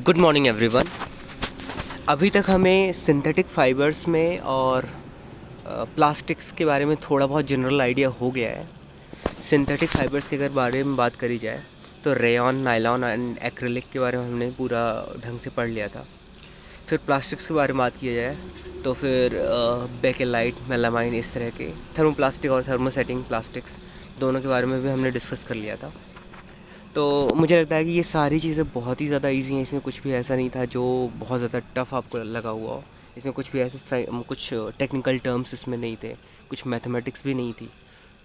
Good morning everyone. अभी तक हमें सिंथेटिक फाइबर्स में और प्लास्टिक्स के बारे में थोड़ा बहुत जनरल आइडिया हो गया है। सिंथेटिक फाइबर्स के अगर बारे में बात करी जाए तो रेयॉन, नायलॉन एंड एक्रिलिक के बारे में हमने पूरा ढंग से पढ़ लिया था। फिर प्लास्टिक्स के बारे में बात किया जाए तो फिर बेकेलाइट, मेलामाइन, इस तरह के थर्मोप्लास्टिक और थर्मोसेटिंग प्लास्टिक्स दोनों के बारे में भी हमने डिस्कस कर लिया था। तो मुझे लगता है कि ये सारी चीज़ें बहुत ही ज़्यादा इजी हैं। इसमें कुछ भी ऐसा नहीं था जो बहुत ज़्यादा टफ़ आपको लगा हुआ हो। इसमें कुछ भी ऐसे कुछ टेक्निकल टर्म्स इसमें नहीं थे, कुछ मैथमेटिक्स भी नहीं थी।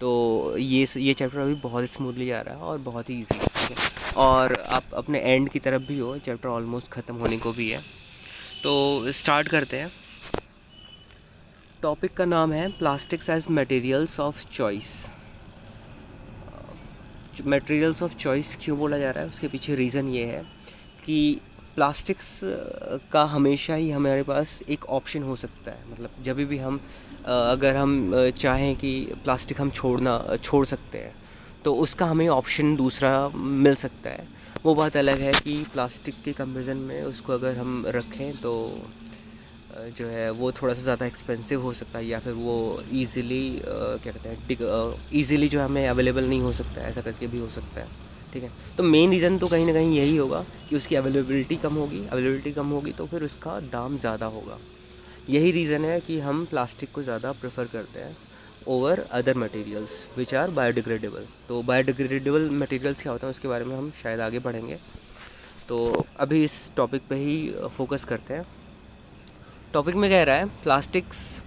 तो ये चैप्टर अभी बहुत स्मूथली जा रहा है और बहुत ही ईजी है। और आप अपने एंड की तरफ भी हो, चैप्टर ऑलमोस्ट ख़त्म होने को भी है। तो स्टार्ट करते हैं। टॉपिक का नाम है plastics as materials of choice. Materials of choice क्यों बोला जा रहा है, उसके पीछे रीज़न ये है कि प्लास्टिक्स का हमेशा ही हमारे पास एक ऑप्शन हो सकता है। मतलब जब भी हम अगर हम चाहें कि प्लास्टिक हम छोड़ सकते हैं तो उसका हमें ऑप्शन दूसरा मिल सकता है। वो बात अलग है कि प्लास्टिक के कंपैरिजन में उसको अगर हम रखें तो जो है वो थोड़ा सा ज़्यादा एक्सपेंसिव हो सकता है, या फिर वो ईज़िली क्या कहते हैं ईज़िली जो हमें अवेलेबल नहीं हो सकता है, ऐसा करके भी हो सकता है। ठीक है, तो मेन रीज़न तो कहीं ना कहीं यही होगा कि उसकी अवेलेबिलिटी कम होगी तो फिर उसका दाम ज़्यादा होगा। यही रीज़न है कि हम प्लास्टिक को ज़्यादा प्रेफर करते हैं over other materials which are biodegradable. तो बायोडिग्रेडेबल मटेरियल्स क्या होता है उसके बारे में हम शायद आगे बढ़ेंगे। तो अभी इस टॉपिक पे ही फोकस करते हैं। टॉपिक में कह रहा है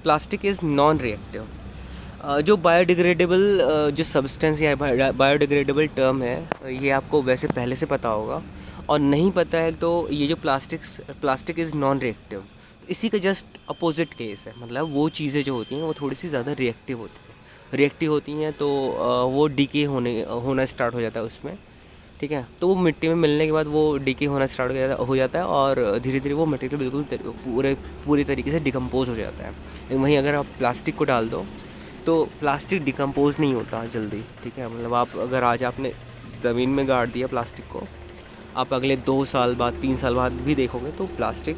प्लास्टिक इज़ नॉन रिएक्टिव। जो बायोडिग्रेडेबल जो सब्सटेंस या बायोडिग्रेडेबल टर्म है ये आपको वैसे पहले से पता होगा, और नहीं पता है तो ये जो प्लास्टिक इज़ नॉन रिएक्टिव, इसी का जस्ट अपोजिट केस है। मतलब वो चीज़ें जो होती हैं वो थोड़ी सी ज़्यादा रिएक्टिव होती हैं तो वो डीके होना स्टार्ट हो जाता है उसमें। ठीक है, तो वो मिट्टी में मिलने के बाद वो डीके होना स्टार्ट हो जाता है और धीरे धीरे वो मटेरियल बिल्कुल पूरी तरीके से डिकम्पोज हो जाता है। लेकिन वहीं अगर आप प्लास्टिक को डाल दो तो प्लास्टिक डिकम्पोज नहीं होता जल्दी। ठीक है, मतलब आप अगर आज आपने ज़मीन में गाड़ दिया प्लास्टिक को, आप अगले 2 साल बाद 3 साल बाद भी देखोगे तो प्लास्टिक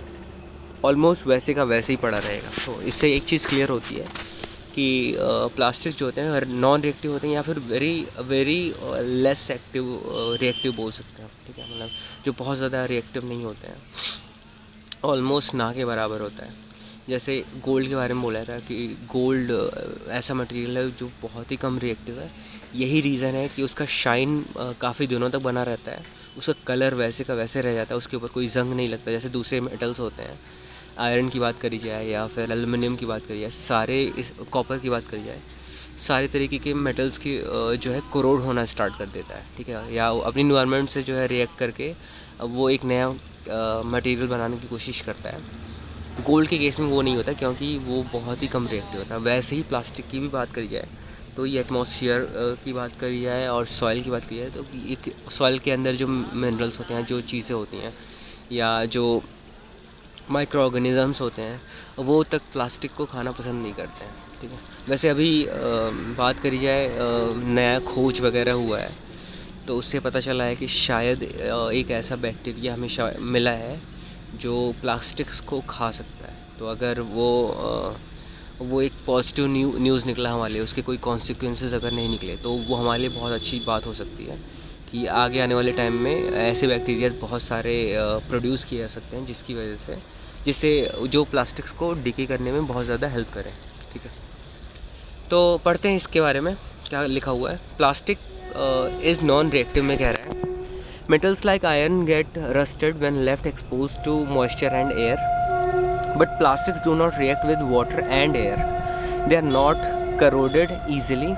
ऑलमोस्ट वैसे का वैसे ही पड़ा रहेगा। तो इससे एक चीज़ क्लियर होती है कि प्लास्टिक जो होते हैं नॉन रिएक्टिव होते हैं या फिर वेरी लेस रिएक्टिव बोल सकते हैं। ठीक है, मतलब जो बहुत ज़्यादा रिएक्टिव नहीं होते हैं, ऑलमोस्ट ना के बराबर होता है। जैसे गोल्ड के बारे में बोला था कि गोल्ड ऐसा मटेरियल है जो बहुत ही कम रिएक्टिव है। यही रीज़न है कि उसका शाइन काफ़ी दिनों तक बना रहता है, उसका कलर वैसे का वैसे रह जाता है, उसके ऊपर कोई जंग नहीं लगता जैसे दूसरे मेटल्स होते हैं। आयरन की बात करी जाए या फिर एल्युमिनियम की बात करी जाए, कॉपर की बात करी जाए, सारे तरीके के मेटल्स की जो है कोरोड होना स्टार्ट कर देता है। ठीक है, या अपनी इन्वायरमेंट से जो है रिएक्ट करके वो एक नया मटेरियल बनाने की कोशिश करता है। गोल्ड के केस में वो नहीं होता क्योंकि वो बहुत ही कम रिएक्टिव होता है। वैसे ही प्लास्टिक की भी बात करी जाए तो ये एटमॉस्फेयर की बात करी जाए और सॉइल की बात करी जाए तो एक सॉइल के अंदर जो मिनरल्स होते हैं, जो चीज़ें होती हैं या जो माइक्रो ऑर्गेनिज़म्स होते हैं वो तक प्लास्टिक को खाना पसंद नहीं करते हैं। ठीक है, वैसे अभी बात करी जाए नया खोज वगैरह हुआ है तो उससे पता चला है कि शायद एक ऐसा बैक्टीरिया हमें मिला है जो प्लास्टिक्स को खा सकता है। तो अगर वो एक पॉजिटिव न्यूज़ निकला हमारे लिए, उसके कोई कॉन्सिक्वेंसेस अगर नहीं निकले तो वो हमारे लिए बहुत अच्छी बात हो सकती है कि आगे आने वाले टाइम में ऐसे बैक्टीरियाज बहुत सारे प्रोड्यूस किए जा सकते हैं जिसकी वजह से जो प्लास्टिक्स को डिके करने में बहुत ज़्यादा हेल्प करें। ठीक है, तो पढ़ते हैं इसके बारे में क्या लिखा हुआ है। प्लास्टिक इज़ नॉन रिएक्टिव में कह रहा है metals like iron get rusted when left expose to moisture and air, but plastics do not react with water and air, they are not corroded easily,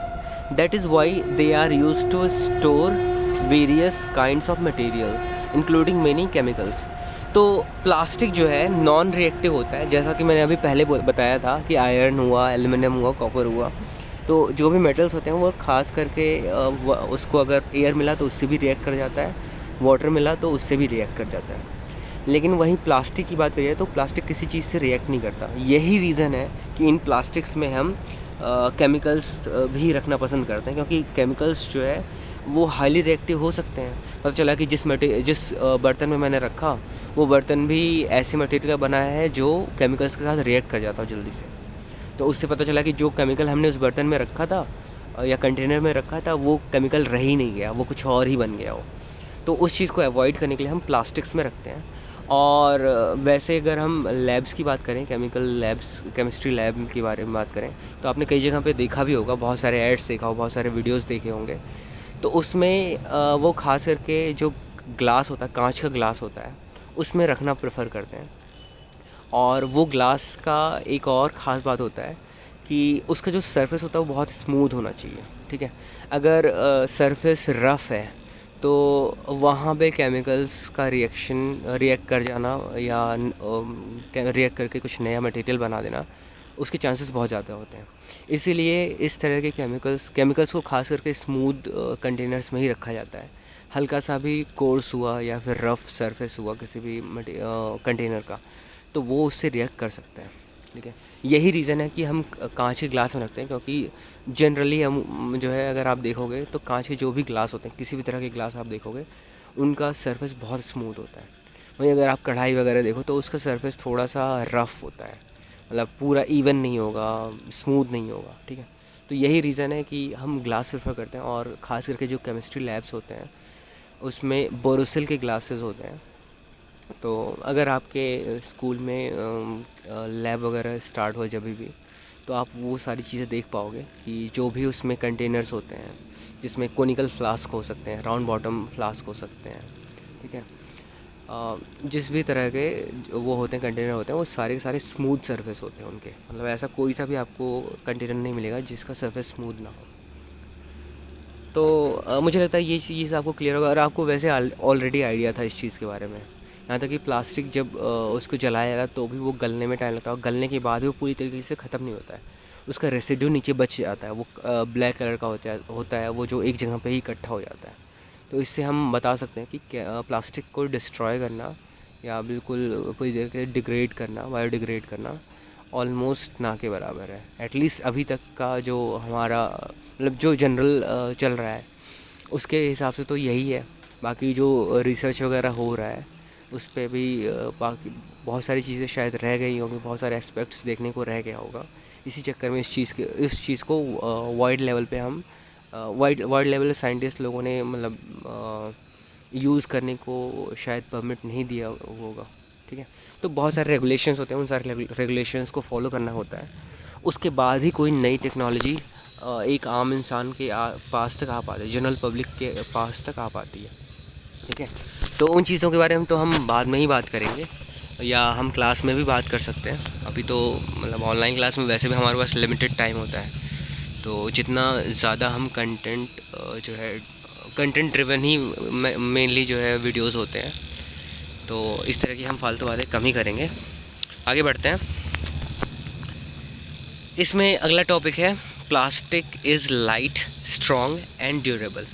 that is why they are use to store various kinds of material including many chemicals. तो plastic जो है non reactive होता है, जैसा कि मैंने अभी पहले बताया था कि आयरन हुआ, एल्युमिनियम हुआ, कॉपर हुआ, तो जो भी मेटल्स होते हैं वो खास करके उसको अगर एयर मिला तो उससे भी रिएक्ट कर जाता है, वाटर मिला तो उससे भी रिएक्ट कर जाता है। लेकिन वहीं प्लास्टिक की बात करिए तो प्लास्टिक किसी चीज़ से रिएक्ट नहीं करता। यही रीज़न है कि इन प्लास्टिक्स में हम केमिकल्स भी रखना पसंद करते हैं, क्योंकि केमिकल्स जो है वो हाईली रिएक्टिव हो सकते हैं। पता चला कि जिस बर्तन में मैंने रखा वो बर्तन भी ऐसे मटेरियल का बना है जो केमिकल्स के साथ रिएक्ट कर जाता हो जल्दी से। तो उससे पता चला कि जो केमिकल हमने उस बर्तन में रखा था या कंटेनर में रखा था, वो केमिकल रह ही नहीं गया, वो कुछ और ही बन गया हो। तो उस चीज़ को अवॉइड करने के लिए हम प्लास्टिक्स में रखते हैं। और वैसे अगर हम लैब्स की बात करें, केमिकल लैब्स, केमिस्ट्री लैब के बारे में बात करें, तो आपने कई जगह पे देखा भी होगा, बहुत सारे एड्स देखा हो, बहुत सारे वीडियोस देखे होंगे। तो उसमें वो खास करके जो ग्लास होता है, कांच का ग्लास होता है, उसमें रखना प्रेफर करते हैं। और वो ग्लास का एक और ख़ास बात होता है कि उसका जो सरफेस होता है वो बहुत स्मूथ होना चाहिए, ठीक है। अगर सरफेस रफ़ है तो वहाँ पे केमिकल्स का रिएक्ट कर जाना या रिएक्ट करके कुछ नया मटेरियल बना देना, उसके चांसेस बहुत ज़्यादा होते हैं। इसीलिए इस तरह के केमिकल्स को खास करके स्मूथ कंटेनर्स में ही रखा जाता है। हल्का सा भी कोर्स हुआ या फिर रफ़ सरफेस हुआ किसी भी कंटेनर का, तो वो उससे रिएक्ट कर सकता है, ठीक है। यही रीज़न है कि हम कांच के ग्लास में रखते हैं, क्योंकि जनरली हम जो है, अगर आप देखोगे तो कांच के जो भी ग्लास होते हैं, किसी भी तरह के ग्लास आप देखोगे, उनका सरफेस बहुत स्मूथ होता है। वहीं अगर आप कढ़ाई वगैरह देखो तो उसका सरफेस थोड़ा सा रफ़ होता है, मतलब पूरा इवन नहीं होगा, स्मूथ नहीं होगा, ठीक है। तो यही रीज़न है कि हम ग्लास प्रेफर करते हैं। और ख़ास करके जो केमिस्ट्री लैब्स होते हैं उसमें बोरोसिल के ग्लासेस होते हैं। तो अगर आपके स्कूल में लैब वगैरह स्टार्ट हो जब भी, तो आप वो सारी चीज़ें देख पाओगे कि जो भी उसमें कंटेनर्स होते हैं, जिसमें कोनिकल फ्लास्क हो सकते हैं, राउंड बॉटम फ्लास्क हो सकते हैं, ठीक है। जिस भी तरह के वो होते हैं कंटेनर होते हैं, वो सारे के सारे स्मूथ सरफेस होते हैं उनके, मतलब ऐसा कोई सा भी आपको कंटेनर नहीं मिलेगा जिसका सरफेस स्मूथ ना हो। तो मुझे लगता है ये चीज़ आपको क्लियर होगा। और आपको वैसे ऑलरेडी आइडिया था इस चीज़ के बारे में, यहाँ तक कि प्लास्टिक जब उसको जलाया जाता है तो भी वो गलने में टाइम लगता है, और गलने के बाद भी वो पूरी तरीके से ख़त्म नहीं होता है, उसका रेसिड्यू नीचे बच जाता है, वो ब्लैक कलर का होता है, वो जो एक जगह पे ही इकट्ठा हो जाता है। तो इससे हम बता सकते हैं कि प्लास्टिक को डिस्ट्रॉय करना या बिल्कुल पूरी तरह से डिग्रेड करना, बायोडिग्रेड करना ऑलमोस्ट ना के बराबर है। एटलीस्ट अभी तक का जो हमारा मतलब जो जनरल चल रहा है उसके हिसाब से तो यही है। बाकी जो रिसर्च वगैरह हो रहा है उस पर भी बाकी बहुत सारी चीज़ें शायद रह गई होंगी, बहुत सारे एस्पेक्ट्स देखने को रह गया होगा। इसी चक्कर में इस चीज़ को वाइड लेवल पे हम वाइड लेवल साइंटिस्ट लोगों ने मतलब यूज़ करने को शायद परमिट नहीं दिया होगा, ठीक है। तो बहुत सारे रेगुलेशंस होते हैं, उन सारे रेगुलेशंस को फॉलो करना होता है, उसके बाद ही कोई नई टेक्नोलॉजी एक आम इंसान के पास तक आ पाती है, जनरल पब्लिक के पास तक आ पाती है, ठीक है। तो उन चीज़ों के बारे में तो हम बाद में ही बात करेंगे, या हम क्लास में भी बात कर सकते हैं। अभी तो मतलब ऑनलाइन क्लास में वैसे भी हमारे पास लिमिटेड टाइम होता है, तो जितना ज़्यादा हम कंटेंट जो है कंटेंट ड्रिवन ही मेनली जो है वीडियोस होते हैं, तो इस तरह की हम फालतू बातें कम ही करेंगे। आगे बढ़ते हैं। इसमें अगला टॉपिक है plastic is light, strong and durable.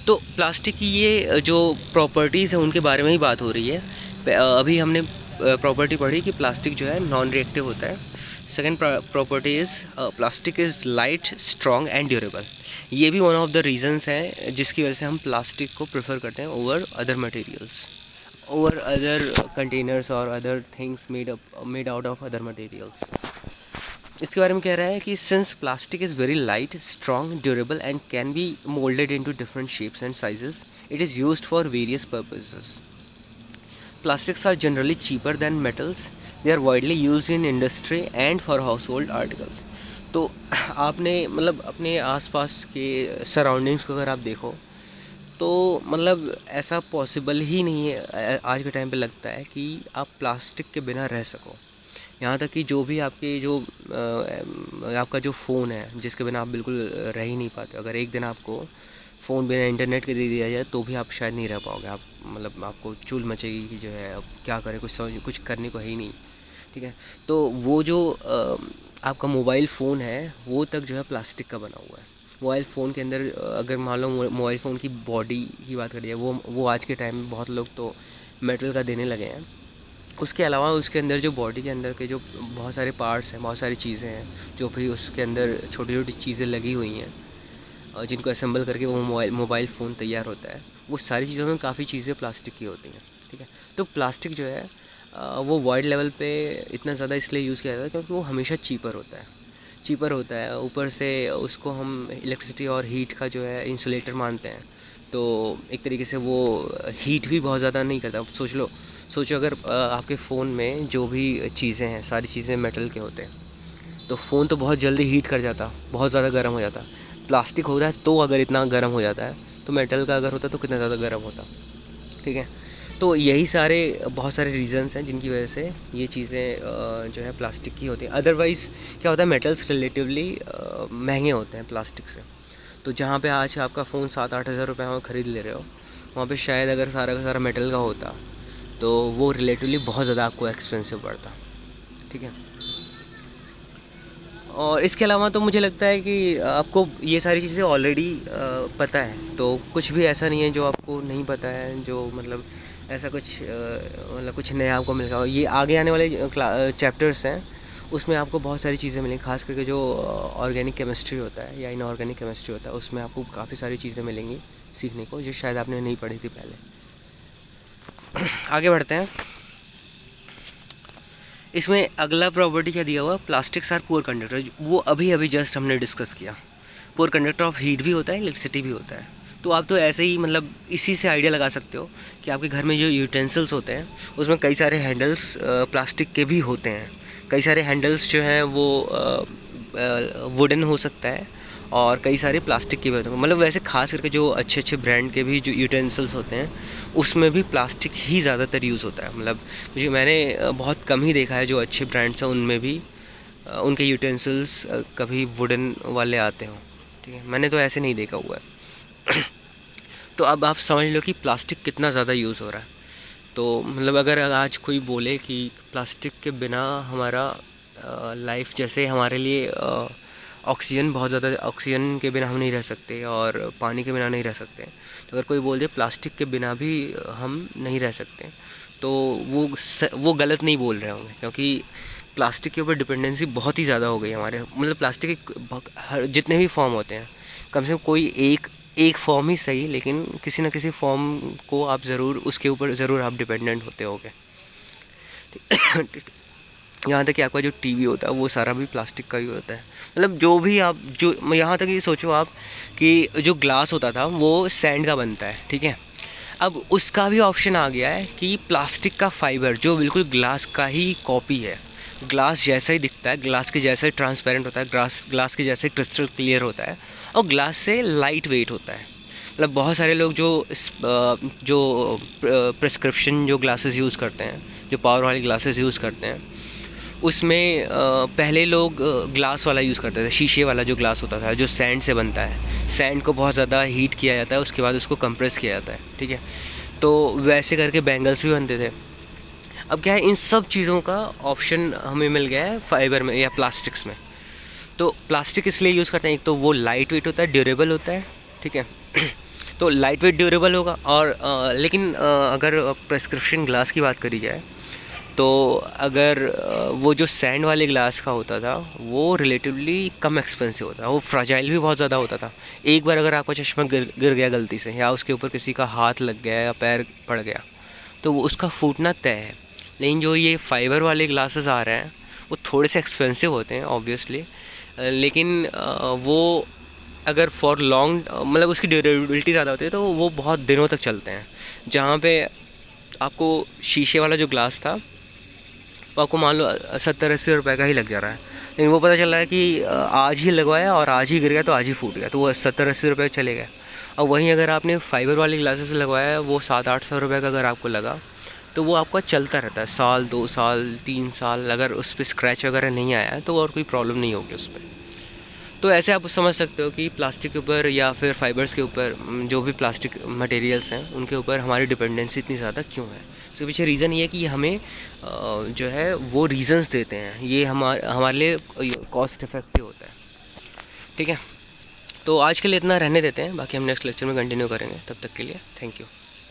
तो प्लास्टिक की ये जो प्रॉपर्टीज़ हैं उनके बारे में ही बात हो रही है। अभी हमने प्रॉपर्टी पढ़ी कि प्लास्टिक जो है नॉन रिएक्टिव होता है। Second property is plastic is light, strong and durable. ये भी वन ऑफ द रीजंस है जिसकी वजह से हम प्लास्टिक को प्रेफर करते हैं over other materials, over other containers और other things made out of other materials. इसके बारे में कह रहा है कि since plastic is very light, strong, durable and can be moulded into different shapes and sizes, it is used for various purposes. Plastics are generally cheaper than metals. They are widely used in industry and for household articles. तो आपने मतलब अपने आसपास के surroundings को अगर आप देखो तो मतलब ऐसा पॉसिबल ही नहीं है आज के टाइम पे लगता है कि आप प्लास्टिक के बिना रह सको। यहाँ तक कि जो भी आपके जो आपका जो फ़ोन है जिसके बिना आप बिल्कुल रह ही नहीं पाते, अगर एक दिन आपको फ़ोन बिना इंटरनेट के दे दिया जाए तो भी आप शायद नहीं रह पाओगे। आप मतलब आपको चूल मचेगी कि जो है अब क्या करें, कुछ करने को है ही नहीं, ठीक है। तो वो जो आपका मोबाइल फ़ोन है वो तक जो है प्लास्टिक का बना हुआ है। मोबाइल फ़ोन के अंदर अगर मान लो मोबाइल फ़ोन की बॉडी की बात करिए, वो आज के टाइम में बहुत लोग तो मेटल का देने लगे हैं। उसके अलावा उसके अंदर जो बॉडी के अंदर के जो बहुत सारे पार्ट्स हैं, बहुत सारी चीज़ें हैं जो भी उसके अंदर छोटी छोटी चीज़ें लगी हुई हैं जिनको असेंबल करके वो मोबाइल फ़ोन तैयार होता है, वो सारी चीज़ों में काफ़ी चीज़ें प्लास्टिक की होती हैं, ठीक है। तो प्लास्टिक जो है वो वर्ल्ड लेवल पे इतना ज़्यादा इसलिए यूज़ किया जाता है क्योंकि वो हमेशा चीपर होता है। ऊपर से उसको हम इलेक्ट्रिसिटी और हीट का जो है इंसुलेटर मानते हैं, तो एक तरीके से वो हीट भी बहुत ज़्यादा नहीं करता। सोचो अगर आपके फ़ोन में जो भी चीज़ें हैं सारी चीज़ें मेटल के होते हैं, तो फ़ोन तो बहुत जल्दी हीट कर जाता, बहुत ज़्यादा गर्म हो जाता। प्लास्टिक होता है तो अगर इतना गर्म हो जाता है, तो मेटल का अगर होता तो कितना ज़्यादा गर्म होता, ठीक है। तो यही बहुत सारे रीज़न्स हैं जिनकी वजह से ये चीज़ें जो है प्लास्टिक की होती हैं। अदरवाइज़ क्या होता है, मेटल्स रिलेटिवली महंगे होते हैं प्लास्टिक से। तो जहाँ पे आज आपका फ़ोन 7-8 हज़ार रुपये में ख़रीद ले रहे हो, वहाँ पे शायद अगर सारा का सारा मेटल का होता तो वो रिलेटिवली बहुत ज़्यादा आपको एक्सपेंसिव पड़ता, ठीक है। और इसके अलावा तो मुझे लगता है कि आपको ये सारी चीज़ें ऑलरेडी पता है, तो कुछ भी ऐसा नहीं है जो आपको नहीं पता है, जो मतलब ऐसा कुछ मतलब कुछ नया आपको मिलेगा। ये आगे आने वाले चैप्टर्स हैं, उसमें आपको बहुत सारी चीज़ें मिलेंगी, खास करके जो ऑर्गेनिक केमिस्ट्री होता है या इनऑर्गेनिक केमिस्ट्री होता है, उसमें आपको काफ़ी सारी चीज़ें मिलेंगी सीखने को, जो शायद आपने नहीं पढ़ी थी पहले। आगे बढ़ते हैं। इसमें अगला प्रॉपर्टी क्या दिया हुआ, प्लास्टिक्स आर पुअर कंडक्टर, वो अभी जस्ट हमने डिस्कस किया। पुअर कंडक्टर ऑफ हीट भी होता है, इलेक्ट्रिसिटी भी होता है। तो आप तो ऐसे ही मतलब इसी से आइडिया लगा सकते हो कि आपके घर में जो यूटेंसिल्स होते हैं उसमें कई सारे हैंडल्स प्लास्टिक के भी होते हैं। कई सारे हैंडल्स जो हैं वो वुडन हो सकता है और कई सारे प्लास्टिक के भी होते हैं। मतलब वैसे खास करके जो अच्छे ब्रांड के भी जो यूटेंसिल्स होते हैं उसमें भी प्लास्टिक ही ज़्यादातर यूज़ होता है। मतलब मैंने बहुत कम ही देखा है जो अच्छे ब्रांड्स हैं उनमें भी उनके यूटेंसिल्स कभी वुडन वाले आते हों, ठीक है। मैंने तो ऐसे नहीं देखा हुआ है। तो अब आप समझ लो कि प्लास्टिक कितना ज़्यादा यूज़ हो रहा है। तो मतलब अगर आज कोई बोले कि प्लास्टिक के बिना हमारा लाइफ, जैसे हमारे लिए ऑक्सीजन बहुत ज़्यादा, ऑक्सीजन के बिना हम नहीं रह सकते और पानी के बिना नहीं रह सकते, तो अगर कोई बोल दे प्लास्टिक के बिना भी हम नहीं रह सकते, तो वो गलत नहीं बोल रहे होंगे, क्योंकि प्लास्टिक के ऊपर डिपेंडेंसी बहुत ही ज़्यादा हो गई हमारे। मतलब प्लास्टिक के जितने भी फॉर्म होते हैं, कम से कम कोई एक फॉर्म ही सही, लेकिन किसी न किसी फॉर्म को आप ज़रूर, उसके ऊपर ज़रूर आप डिपेंडेंट होते होगे। यहाँ तक कि आपका जो टीवी होता है वो सारा भी प्लास्टिक का ही होता है। मतलब जो भी आप, जो यहाँ तक ये सोचो आप कि जो ग्लास होता था वो सैंड का बनता है, ठीक है। अब उसका भी ऑप्शन आ गया है कि प्लास्टिक का फाइबर जो बिल्कुल ग्लास का ही कॉपी है, ग्लास जैसा ही दिखता है, ग्लास के जैसा ही ट्रांसपेरेंट होता है, ग्लास के जैसे क्रिस्टल क्लियर होता है और ग्लास से लाइट वेट होता है। मतलब बहुत सारे लोग जो प्रिस्क्रिप्शन जो ग्लासेस यूज़ करते हैं, जो पावर वाली ग्लासेस यूज़ करते हैं, उसमें पहले लोग ग्लास वाला यूज़ करते थे, शीशे वाला जो ग्लास होता था, जो सैंड से बनता है। सैंड को बहुत ज़्यादा हीट किया जाता है, उसके बाद उसको कंप्रेस किया जाता है, ठीक है। तो वैसे करके बैंगल्स भी बनते थे। अब क्या है, इन सब चीज़ों का ऑप्शन हमें मिल गया है फाइबर में या प्लास्टिक्स में। तो प्लास्टिक इसलिए यूज़ करते हैं, एक तो वो लाइट वेट होता है, ड्यूरेबल होता है, ठीक है। तो लाइट वेट ड्यूरेबल होगा। और लेकिन अगर प्रिस्क्रिप्शन ग्लास की बात करी जाए, तो अगर वो जो सैंड वाले ग्लास का होता था वो रिलेटिवली कम एक्सपेंसिव होता था, वो फ्राजाइल भी बहुत ज़्यादा होता था। एक बार अगर आपका चश्मा गिर गया गलती से, या उसके ऊपर किसी का हाथ लग गया या पैर पड़ गया, तो वो उसका फूटना तय है। लेकिन जो ये फाइबर वाले ग्लासेस आ रहे हैं वो थोड़े से एक्सपेंसिव होते हैं ऑब्वियसली, लेकिन वो अगर फॉर लॉन्ग, मतलब उसकी ड्यूरेबिलिटी ज़्यादा होती है, तो वो बहुत दिनों तक चलते हैं। जहाँ पे आपको शीशे वाला जो ग्लास था वो आपको मान लो 70-80 रुपये का ही लग जा रहा है, लेकिन वो पता चल रहा है कि आज ही लगवाया और आज ही गिर गया तो आज ही फूट गया, तो वो 70-80 रुपये चले गए। और वहीं अगर आपने फाइबर वाली ग्लासेस लगवाया, वो 700-800 रुपये का अगर आपको लगा, तो वो आपका चलता रहता है 1 साल 2 साल 3 साल। अगर उस पर स्क्रैच वगैरह नहीं आया है तो और कोई प्रॉब्लम नहीं होगी उस पर। तो ऐसे आप समझ सकते हो कि प्लास्टिक के ऊपर या फिर फाइबर्स के ऊपर, जो भी प्लास्टिक मटेरियल्स हैं उनके ऊपर हमारी डिपेंडेंसी इतनी ज़्यादा क्यों है। उसके पीछे रीज़न ये है कि हमें जो है वो रीज़न्स देते हैं, ये हमारे लिए कॉस्ट इफेक्टिव होता है, ठीक है। तो आज के लिए इतना रहने देते हैं, बाकी हम नेक्स्ट लेक्चर में कंटिन्यू करेंगे। तब तक के लिए थैंक यू।